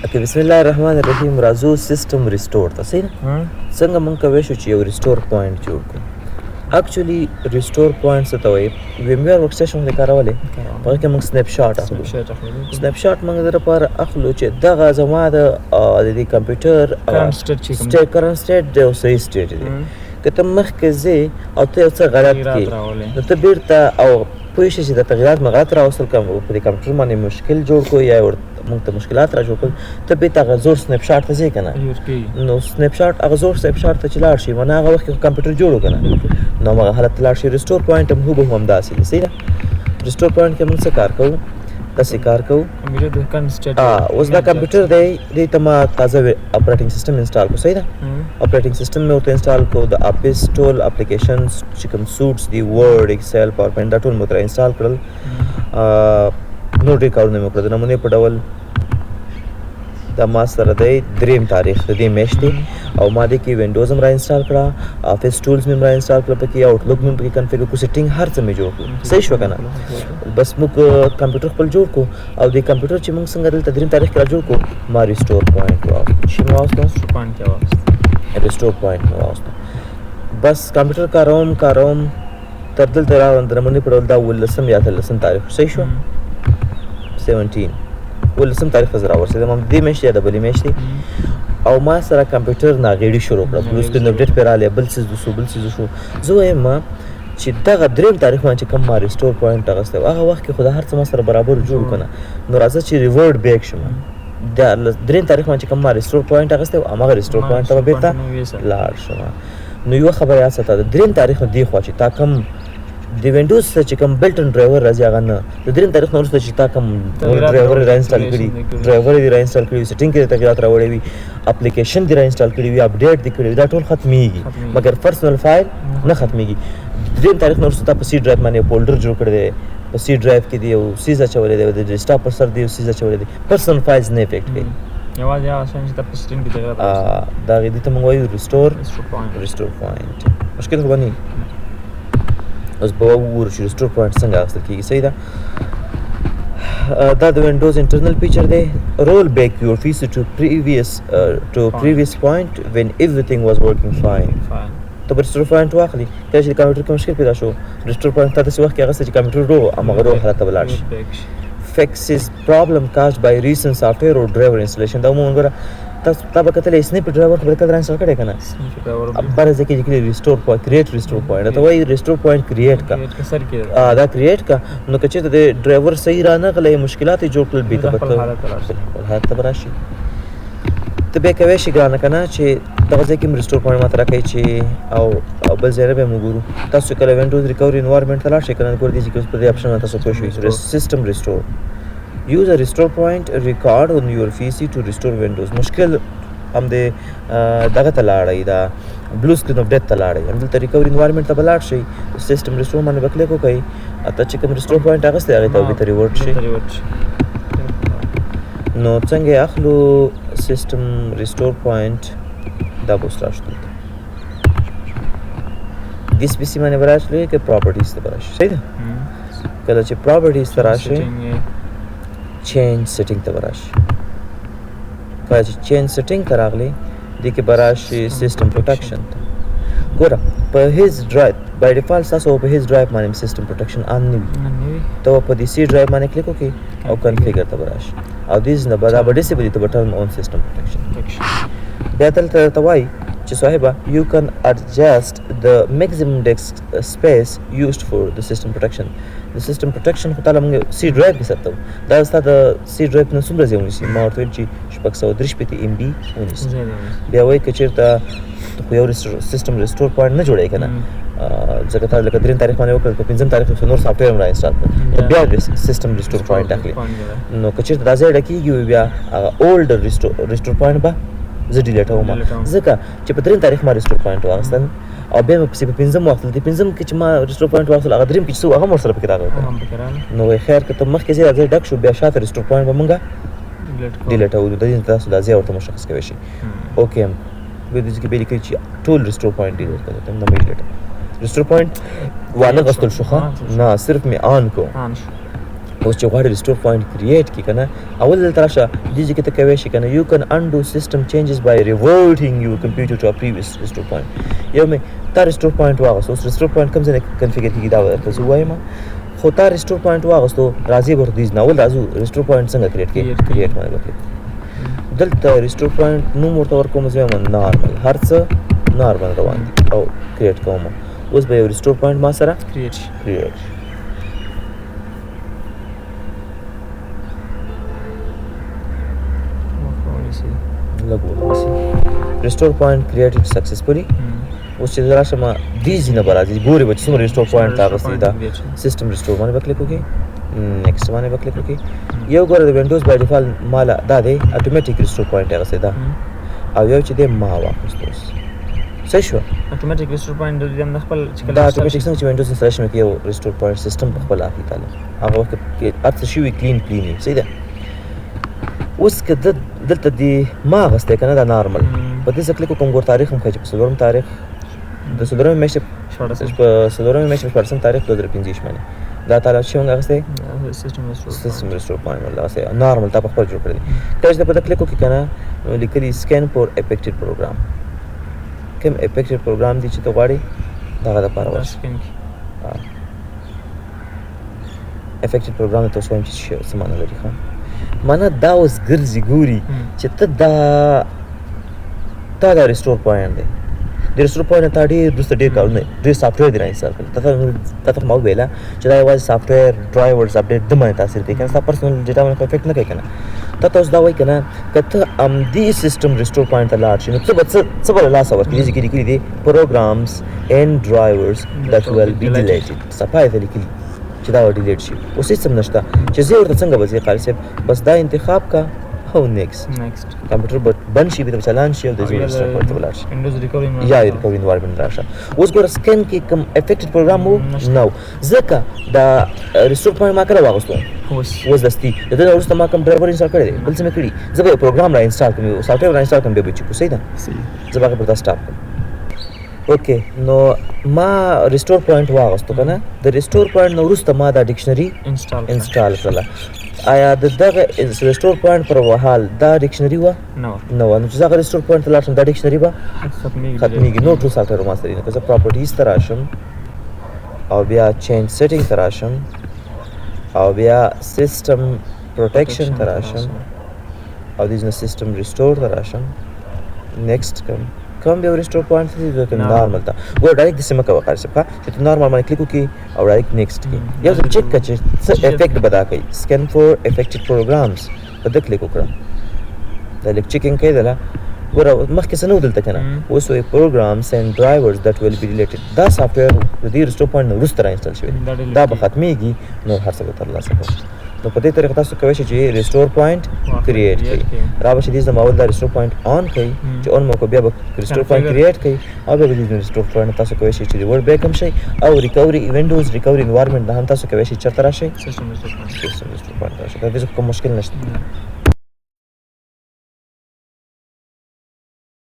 اوکې بسم الله الرحمن الرحیم راځو سیستم ریسټور ته صحیح ده څنګه موږ کولی شو چې یو ریسټور پوینټ جوړ کړو اکچولی ریسټور پوینټ څه ته وایي ویمویر ورک سټیشن ته کارولې په هغې کې موږ سنیپ شاټ اخلو سنیپ شاټ موږ د لپاره اخلو چې دغه زما د دې کمپیوټر کرنټ سټیټ دی او صحیح سټیټ دی که ته مخکې ځې او ته یو څه غلط کړې نو ته بیرته او پوه شې چې د تغییرات مې غلط راوستل په دې کمپیوټر باندې مشکل جوړ کړو یا موږ ته مشکلات را جوړ کړل ته بیرته هغه زوړ سنیپ شاټ ته ځې که نه نو سنیپ شاټ هغه زوړ سنیپ شاټ ته چې لاړ شي معنی هغه وخت کې کمپیوټر جوړ و که نه نو همغه حالت ته لاړ شي ریسټور پوینټ هم هوبهو همداسې دی صحیح ده ریسټور پوینټ کې موږ څه کار کوو داسې کار کوو اوس دا کمپیوټر دی دې ته ما تازه اپریټنګ سیسټم انسټال کړو صحیح ده اپریټنګ سیسټم مې ورته انسټال کړو د آفیس ټول اپلیکیشنز چې کوم سوټس دي ورډ ایکسل پاور پوینټ دا ټول مې ورته انسټال کړل نور ډېر کارونه مې وکړل د نمونې په ډول دا ما سره دی 3 تاریخ د دې میاشتې او ما دې کې وینډوز هم را انسټال کړه آفیس ټولز مې را انسټال کړه پکې آوټلوک مې پکې کنفیګر کړو سیټینګ هر څه مې جوړ کړو صحیح شو که نه بس موږ کمپیوټر خپل جوړ کړو او دې کمپیوټر چې موږ څنګه دلته 3 تاریخ کې را جوړ کړو ما ریسټور پوینټ واوستو چې مې واوستو ریسټور پوینټ مې واوستو بس کمپیوټر کاروم تر دلته راغلم د نمونې په ډول دا 18 یا 13 تاریخ صحیح شو 17 ولسم تاریخ ته زه راورسېدم هم د دې میاشتې یا د بلې میاشتې او ما سره کمپیوټر ناغېړي شروع کړه بلو سکرین اپډیټ پرې راغلی بل څیز شو زه وایم چې دغه 3 تاریخ باندې چې کوم ما ریسټور پوینټ اخیستی و هغه وخت کې خو دا هر څه ما سره برابر جوړ که نه نو راځه چې ریورډ بیک شم د 3 تاریخ باندې چې کوم ما ریسټور پوینټ اخیستی و هماغه ریسټور پوینټ ته به بېرته لاړ شم نو یوه خبره یاد ساته د 3 تاریخ نه دې خوا چې تا کوم د وینډوز څخه چې کوم بلټن ډرایور راځي هغه نه د 3 تاریخ نه وروسته چې تا کوم ډرایور را انسټال کړي ډرایور یې را انسټال کړي سیټینګ کې تغیرات راوړی وي اپلیکیشن دې را انسټال کړي وي اپډیټ دې کړی وي دا ټول ختمیږي مګر پرسنل فایل نه ختمیږي 3 تاریخ نه وروسته تا په سی ډرایو باندې یو فولډر جوړ کړی دی په سی ډرایو کې دی یو سیز اچولی دی د ډیسکټاپ پر سر دی یو سیز اچولی دی پرسنل فایلز نه افیکټ کوي یوازې هغه شیان چې ته په سیټینګ کې تغیرات راوستل د هغې دې ته موږ وایو ریسټور پوینټ مشکل خو به نه وي اوس به وګورو چې ریسټور پوینټ څنګه اخیستل کېږي صحیح ده دا د وینډوز انټرنل فیچر دی رول بیک یور پیسی ټو پریویس پوینټ وین ایوریثینګ واز ورکینګ فاین ته به ریسټور پوینټ واخلي کله چې د کمپیوټر کې مشکل پیدا شو ریسټور پوینټ تا داسې وخت کې اخیستی چې کمپیوټر روغ هماغه روغ حالت ته به لاړ شي fixes problem caused by recent software or driver installation دا عموما ګوره تا به کتلی سنیپ ډرایور خو به کله را انسټال کړی که نه بره ځای کې لیکلي ریسټور پوینټ کریټ ریسټور پوینټ ته وایي ریسټور پوینټ کریټ کا دا کریټ کا نو که چېرته د ډرایور صحیح رانغلی مشکلات یې جوړ کړل بېرته به خپل حالت ته به راشي ته بیا کوی شي ګرانه که نه چې دغه ځای کې هم ریسټور پوینټ ماته راکوي چې او بل ځای نه به هم وګورو تاسو کله وینډوز ریکوري انوایرمنټ ته لاړ شئ که نه ګورئ چې په دې اپشن باندې تاسو پوه شوئ سیسټم ریسټور use a restore point record on your PC to restore Windows مشکل هم د دغه ته لاړئ دا بلو سکرین اپډیټ ته لاړئ همدلته ریکوري انوایرمنټ ته به لاړ شئ سیسټم ریسټور باندې به کلیک وکړئ ته چې کوم ریسټور پوینټ اخیستی هغې ته به بېرته ریورډ شي نو څنګه یې اخلو سیسټم ریسټور پوینټ دا به اوس راشو دلته دس پي سي باندې به راشئ که پراپرټیز ته به راشئ صحیح ده کله چې پراپرټیز ته راشئ چینج سیټینګ ته به راشي کله چې چینج سیټینګ ته راغلی دې کې به راشي سیسټم پروټیکشن ته ګوره په هیز ډرایو بای ډیفالټ ستاسو په هیز ډرایو باندې سیسټم پروټیکشن آن نه وي ته به په دې سی ډرایو باندې کلیک وکړې او کنفیګر ته به راشي او دیز نه به دا به ډسیبل وي ته به ټرن اون سیسټم پروټیکشن بیا دلته درته وایي چې صاحبه you can adjust the maximum disk space used for the system protection د سیسټم پروټیکشن خو تعالی موږ سی ډرایو کې ساتو دا ستا د سی ډرایو نه څومره ځای ونیسي ما ورته ویل چې 633 MB ونیسي بیا وایي که چېرته خو یو سیسټم ریسټور پوینټ نه جوړوي که نه ځکه تا لکه 3 تاریخ باندې وکړل په 5 تاریخ نور سافټویر هم را انسټال کړل بیا سیسټم ریسټور پوینټ اخلي نو که چېرته دا ځای ډکېږي بیا هغه اولډ ریسټور پوینټ به زه ډیلیټوم ځکه چې په 3 تاریخ ما ریسټور پوینټ واخیستل او بیا مې پسې په 5 واخیستل د 5 کې چې ما ریسټور پوینټ واخیستل هغه 3 کې چې څه هغه هم ورسره پکې راغلی نو وایي خیر که ته مخکې ځای دا ځای ډک شو بیا شاته ریسټور پوینټ به مونږ ډیلیټوو د دې تاسو دا ځای ورته مشخص کوی شي اوکې بیا دې کې بیا لیکلي چې ټول ریسټور پوینټ ډیلیټ کړه ته نه مې ډیلیټ ریسټور پوینټ وانه غوښتل شو ښه نه صرف مې آن کو اوس چې غواړې ریسټور پوینټ کریټ کی کنه اول دلته راشه دې کې ته کوي شي کنه یو کن انډو سیستم چینجز بای ریورټینګ یور کمپیوټر ټو ا پریویس ریسټور پوینټ یو مې تا ریسټور پوینټ واغوست اوس ریسټور پوینټ کوم ځای کنفیګر کیږي دا ورته زه وایم خو تا ریسټور پوینټ واغوستو راځي ورته دې نو راځو ریسټور پوینټ څنګه کریټ باندې وکړي دلته ریسټور پوینټ نو ورته ورکوم زه نارمل هر څه نارمل روان دي او کریټ کوم اوس به یو ریسټور پوینټ ما سره کریټ لګول شي ریسټور پوینټ کریټډ سکسسفلی اوس چې راشم دې ځینه برازي ګوري به څومره ریسټور پوینټ تاسو دا سیستم ریسټور باندې وکړئ کوي نیکسټ باندې وکړئ کوي یو ګوره د وینډوز بای ډیفالت مال دا دی اتوماتیک ریسټور پوینټ هغه سیدا او یو چې د ما واخستوس صحیح شو اتوماتیک ریسټور پوینټ د خپل چې دا اتوماتیک څنګه چې وینډوز انسټالیشن کې یو ریسټور پوینټ سیستم په خپل اخی تعالی هغه وخت کې ارڅ شوی کلین صحیح ده اوس که دلته دی ما غسته کنه دا نارمل په دې ځکه کوم ګور تاریخ هم کوي په څلورم تاریخ د څلورم میاشتې په څلورم میاشتې په 14 تاریخ 2015 باندې دا تعالی څنګه غسته سیستم ریسټور پوینټ ولا غسته نارمل تا په خپل جوړ کړی کله چې په کلیک وکړي کنه لیکلي سکین فور افیکټډ پروګرام کوم افیکټډ پروګرام دي چې ته غواړې دا غدا پاره واسه افیکټډ پروګرام ته څه وایم چې څه معنی لري ښه مانا دا اوس ګرځي ګوري چې ته دا ریسټور پوینټ دی د ریسټور پوینټ ته ډېر وروسته ډېر کارونه ډېر سافټویر دی راانسټال کړي تا ته ما وویله چې دا یوازې سافټویر ډرایورز اپډیټ د باندې تاثیر کوي کنه ستا پرسنل ډیټا باندې افیکټ نه کوي کنه تا اوس دا وایي کنه که ته همدې سیسټم ریسټور پوینټ ته لاړ شي نو څه به له لاسه ورکړي چې لیکلي دي پروګرامز اینډ ډرایورز دیټ ویل بي ډیلیټډ صفحه یې لیکلي چې دا ډیلیټ شي اوس هیڅ هم نشته چې زه ورته څنګه وځي قاری صاحب بس دا انتخاب کا او نیکسټ کمپیوټر بند شي به چلان شي او د زوړ سره ورته ولاړ شي وینډوز ریکورینګ یا ریکورینګ انوایرنمنت راشه اوس ګور سکین کې کوم افیکټډ پروګرام وو نو ځکه دا ریسټور پوینټ ما کړه واغستو اوس دستي دغه وروسته ما کوم ډرایور انسټال کړی دی بل څه مې کړی زه به پروګرام را انسټال کوم سافټویر را انسټال کوم به چې صحیح ده زه به په تاسو سٹاپ اوکې نو ما ریسټور پوینټ واغستو کنه د ریسټور پوینټ نو وروسته ما دا ډکشنری انسټال کړله آیا دغه ریسټور پوینټ پر وحال دا ډکشنری و نو چې زه ریسټور پوینټ ته لاړم دا ډکشنری به ختمېږي نو ټول سافټویر ما سره نه که زه پراپرټیز ته راشم او بیا چینج سیټینګ ته راشم او بیا سیستم پروټیکشن ته راشم او د سیستم ریسټور ته راشم نیکسټ کوم به ریسټور پوینټ دې ته نارمل تا ګور ډایرکټ سم کا وقار شپه چې ته نارمل باندې کلیک وکي او ډایرکټ نیکسټ کی یو ځل چیک کړه چې څه افیکټ بدا کوي سکین فور افیکټډ پروګرامز په دې کلیک وکړه دا لیک چیکینګ کوي دا ګور مخکې څه نو دلته کنه اوس وی پروګرامز اینڈ ډرایورز دیٹ ویل بی ریلیټډ دا سافټویر د دې ریسټور پوینټ نو رستر انسټال شوی دا به ختميږي نو هر څه به تر لاسه کوي نو په دې طریقه تاسو کوئ چې ریسټور پوینټ کریټ کړئ را به شي د ماول دا ریسټور پوینټ آن کړئ چې اون مو کو بیا به ریسټور پوینټ کریټ کړئ او بیا به د ریسټور پوینټ تاسو کوئ چې ریورټ بیک هم شي او ریکوري وینډوز ریکوري انوایرنمنت دا هم تاسو کوئ چې چرته راشي سیستم ریسټور پوینټ راشي دا هیڅ کوم مشکل نشته